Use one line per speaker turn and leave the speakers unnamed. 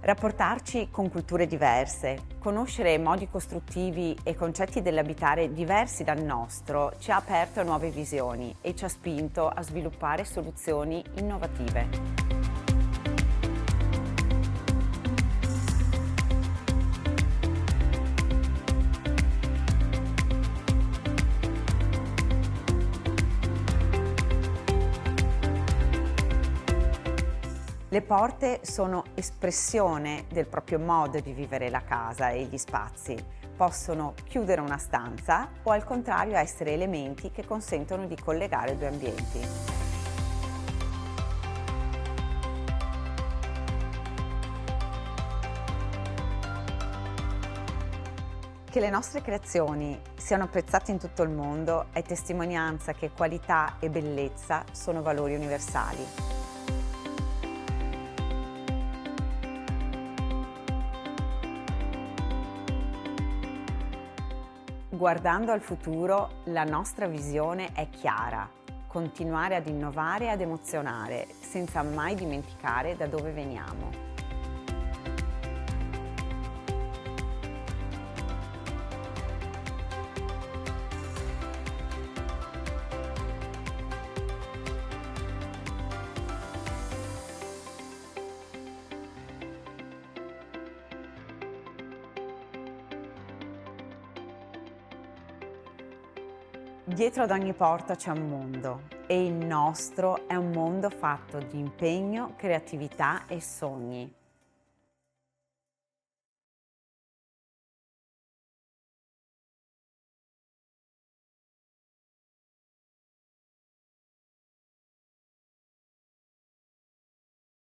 Rapportarci con culture diverse, conoscere modi costruttivi e concetti dell'abitare diversi dal nostro ci ha aperto a nuove visioni e ci ha spinto a sviluppare soluzioni innovative. Le porte sono espressione del proprio modo di vivere la casa e gli spazi. Possono chiudere una stanza o al contrario essere elementi che consentono di collegare due ambienti. Che le nostre creazioni siano apprezzate in tutto il mondo è testimonianza che qualità e bellezza sono valori universali. Guardando al futuro, la nostra visione è chiara: continuare ad innovare e ad emozionare, senza mai dimenticare da dove veniamo. Dietro ad ogni porta c'è un mondo e il nostro è un mondo fatto di impegno, creatività e sogni.